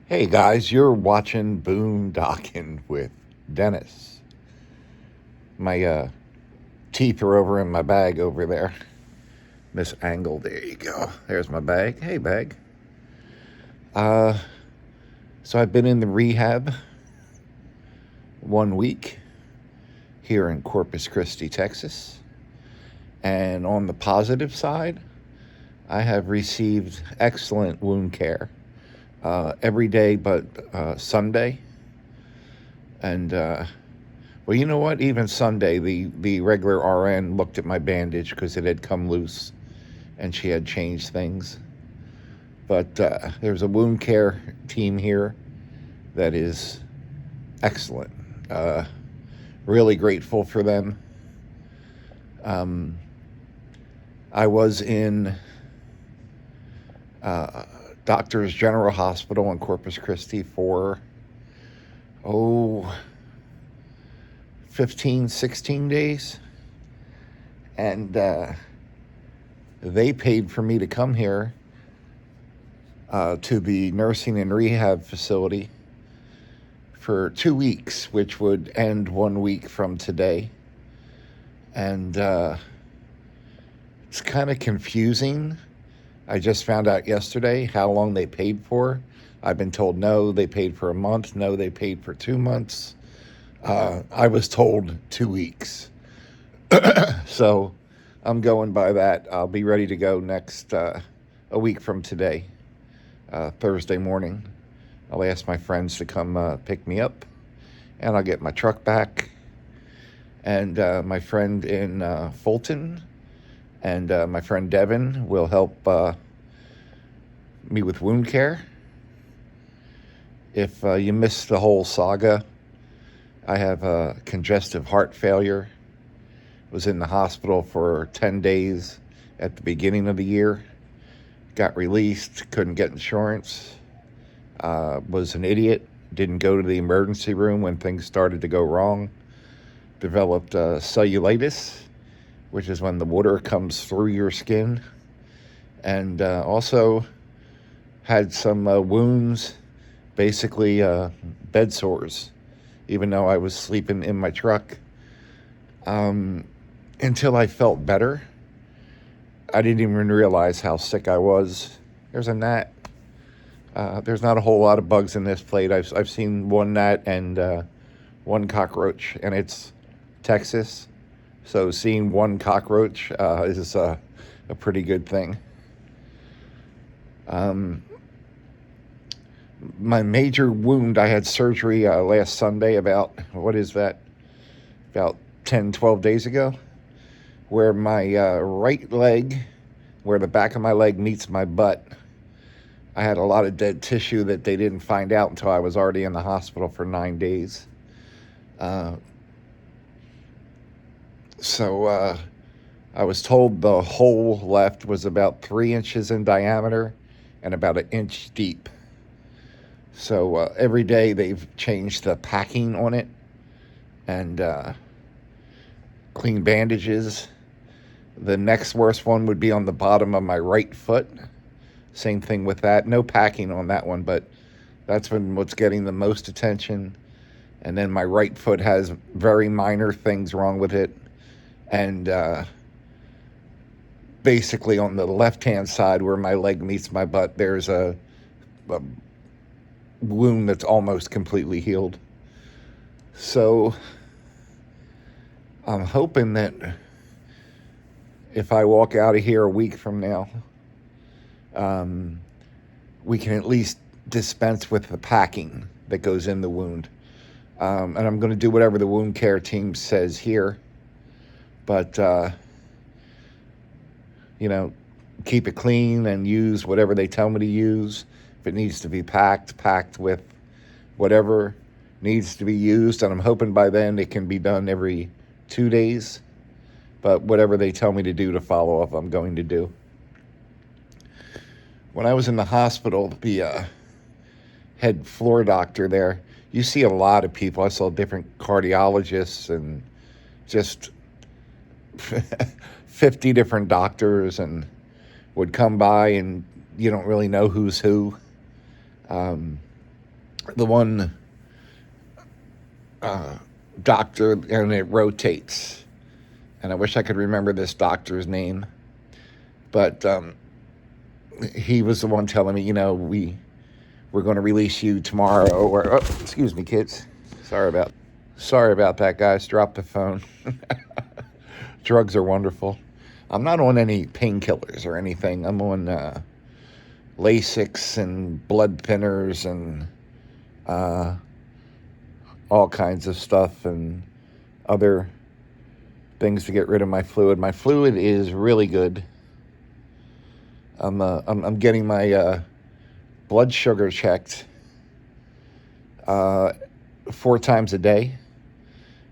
Hey guys, you're watching Boondocking with Dennis. My teeth are over in my bag over there. Miss Angle, there you go. There's my bag. Hey, bag. Uh, so I've been in the rehab 1 week here in Corpus Christi, Texas. And on the positive side, I have received excellent wound care every day but Sunday. And well, you know what? Even Sunday, the regular RN looked at my bandage because it had come loose, and she had changed things. But there's a wound care team here that is excellent. Really grateful for them. I was in Doctors General Hospital in Corpus Christi for 15, 16 days. And they paid for me to come here to the nursing and rehab facility for 2 weeks, which would end 1 week from today. And it's kind of confusing. I just found out yesterday how long they paid for. I've been told no, they paid for a month. No, they paid for 2 months. I was told 2 weeks. So I'm going by that. I'll be ready to go next a week from today, Thursday morning. I'll ask my friends to come pick me up, and I'll get my truck back. And my friend in Fulton and my friend Devin will help me with wound care. If you missed the whole saga, I have congestive heart failure. Was in the hospital for 10 days at the beginning of the year. Got released, couldn't get insurance. Was an idiot, didn't go to the emergency room when things started to go wrong. Developed cellulitis, which is when the water comes through your skin. And also had some wounds, basically bed sores, even though I was sleeping in my truck. Until I felt better. I didn't even realize how sick I was. There's a gnat. There's not a whole lot of bugs in this plate. I've seen one gnat and one cockroach, and it's Texas. So seeing one cockroach is a pretty good thing. My major wound, I had surgery last Sunday about 10, 12 days ago, where my right leg, where the back of my leg meets my butt, I had a lot of dead tissue that they didn't find out until I was already in the hospital for 9 days. So I was told the hole left was about 3 inches in diameter and about 1 inch deep. So every day they've changed the packing on it and clean bandages. The next worst one would be on the bottom of my right foot. Same thing with that. No packing on that one, but that's what's getting the most attention. And then my right foot has very minor things wrong with it. And basically on the left-hand side where my leg meets my butt, there's a wound that's almost completely healed. So I'm hoping that if I walk out of here a week from now, we can at least dispense with the packing that goes in the wound. And I'm going to do whatever the wound care team says here. But, keep it clean and use whatever they tell me to use. If it needs to be packed with whatever needs to be used. And I'm hoping by then it can be done every 2 days. But whatever they tell me to do to follow up, I'm going to do. When I was in the hospital, the head floor doctor there, you see a lot of people. I saw different cardiologists and just 50 different doctors, and would come by and you don't really know who's who. the one doctor, and it rotates. And I wish I could remember this doctor's name, but he was the one telling me, we're going to release you tomorrow. Or excuse me, kids. Sorry about that, guys. Drop the phone. Drugs are wonderful. I'm not on any painkillers or anything. I'm on Lasix and blood thinners and all kinds of stuff and other things to get rid of my fluid. My fluid is really good. I'm getting my blood sugar checked 4 times a day,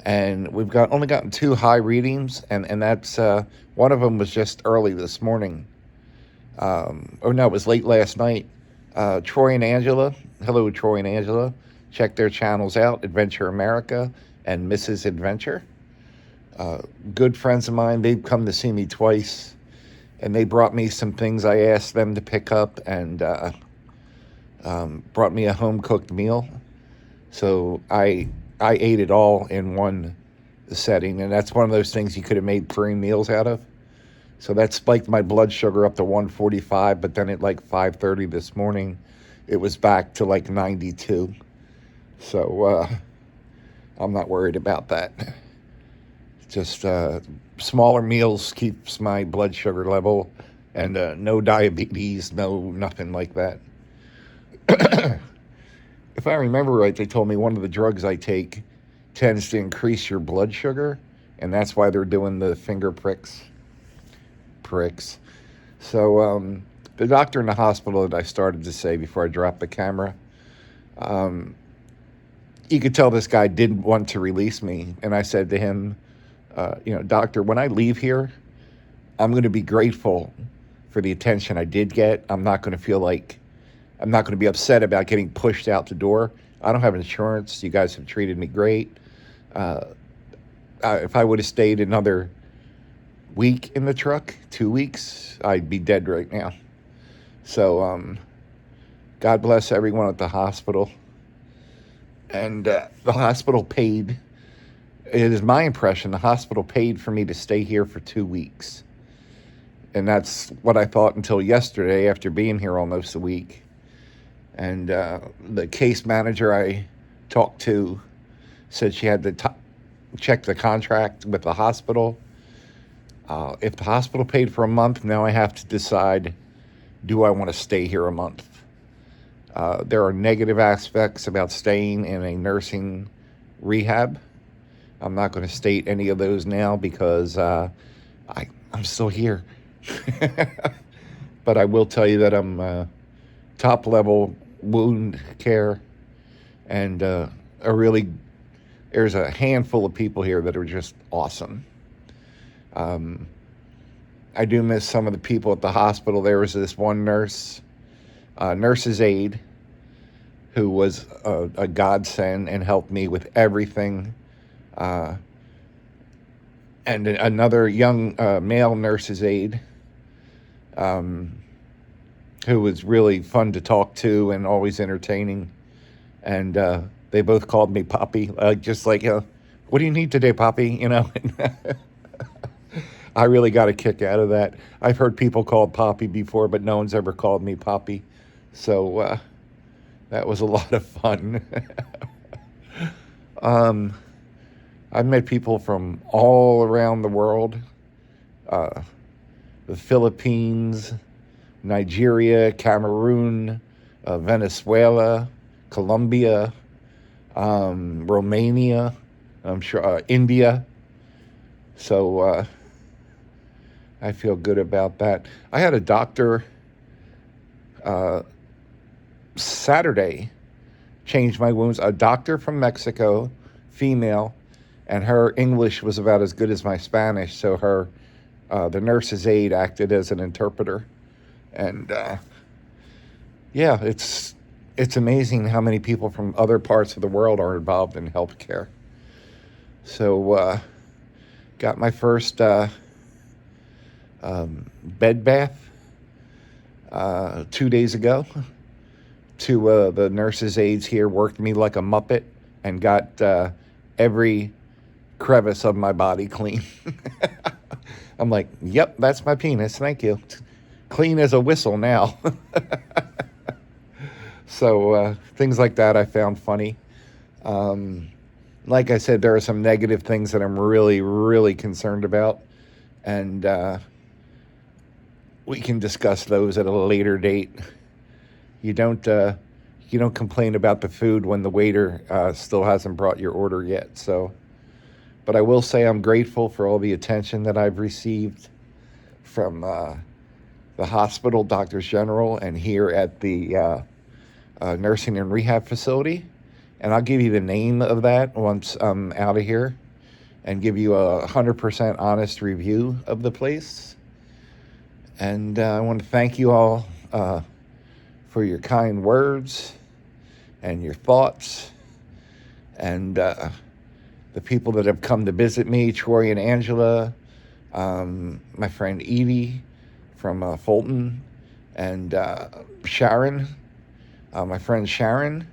and we've only gotten 2 high readings, and that's one of them was just early this morning. Or no, it was late last night. Troy and Angela, hello Troy and Angela, check their channels out, Adventure America and Mrs. Adventure. Good friends of mine, they've come to see me twice, and they brought me some things I asked them to pick up, and brought me a home-cooked meal. So I ate it all in one setting, and that's one of those things you could have made 3 meals out of. So that spiked my blood sugar up to 145, but then at like 5:30 this morning, it was back to like 92. So I'm not worried about that. Just smaller meals keeps my blood sugar level, and no diabetes, no nothing like that. If I remember right, they told me one of the drugs I take tends to increase your blood sugar, and that's why they're doing the finger pricks. So the doctor in the hospital that I started to say before I dropped the camera, you could tell this guy didn't want to release me. And I said to him, doctor, when I leave here, I'm going to be grateful for the attention I did get. I'm not going to be upset about getting pushed out the door. I don't have insurance. You guys have treated me great. If I would have stayed another week in the truck, 2 weeks, I'd be dead right now. So God bless everyone at the hospital. And the hospital paid, it is my impression, the hospital paid for me to stay here for 2 weeks. And that's what I thought until yesterday after being here almost a week. And the case manager I talked to said she had to check the contract with the hospital. If the hospital paid for a month, now I have to decide, do I want to stay here a month? There are negative aspects about staying in a nursing rehab. I'm not going to state any of those now because I'm still here. But I will tell you that I'm top level wound care, and there's a handful of people here that are just awesome. I do miss some of the people at the hospital. There was this one nurse's aide, who was a godsend and helped me with everything. And another young male nurse's aide, who was really fun to talk to and always entertaining. And they both called me Poppy, just like, what do you need today, Poppy? I really got a kick out of that. I've heard people called Poppy before, but no one's ever called me Poppy. So that was a lot of fun. I've met people from all around the world. The Philippines, Nigeria, Cameroon, Venezuela, Colombia, Romania, I'm sure, India. So I feel good about that. I had a doctor Saturday change my wounds. A doctor from Mexico, female, and her English was about as good as my Spanish. So the nurse's aide acted as an interpreter. And yeah, it's amazing how many people from other parts of the world are involved in healthcare. So got my first bed bath 2 days ago. Two the nurses' aides here worked me like a Muppet and got every crevice of my body clean. I'm like, yep, that's my penis. Thank you. Clean as a whistle now. So things like that I found funny. Like I said, there are some negative things that I'm really, really concerned about. And we can discuss those at a later date. You don't complain about the food when the waiter still hasn't brought your order yet. So, but I will say I'm grateful for all the attention that I've received from the hospital, Doctors General, and here at the nursing and rehab facility. And I'll give you the name of that once I'm out of here and give you a 100% honest review of the place. And I want to thank you all for your kind words and your thoughts, and the people that have come to visit me, Troy and Angela, my friend Edie from Fulton, and Sharon, my friend Sharon.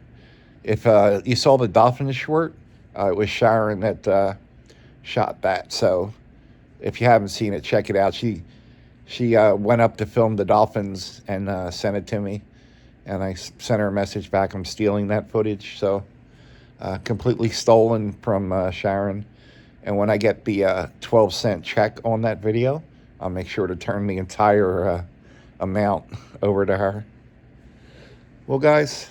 If you saw the dolphin short, it was Sharon that shot that. So if you haven't seen it, check it out. She went up to film the dolphins and sent it to me. And I sent her a message back. I'm stealing that footage. So completely stolen from Sharon. And when I get the 12-cent check on that video, I'll make sure to turn the entire amount over to her. Well, guys,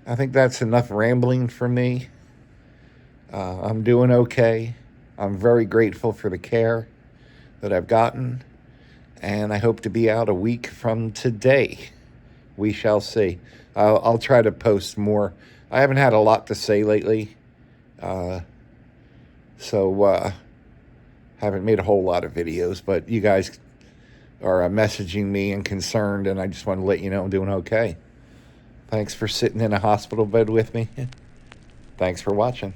I think that's enough rambling from me. I'm doing okay. I'm very grateful for the care that I've gotten. And I hope to be out a week from today. We shall see. I'll try to post more. I haven't had a lot to say lately. So haven't made a whole lot of videos. But you guys are messaging me and concerned. And I just want to let you know I'm doing okay. Thanks for sitting in a hospital bed with me. Thanks for watching.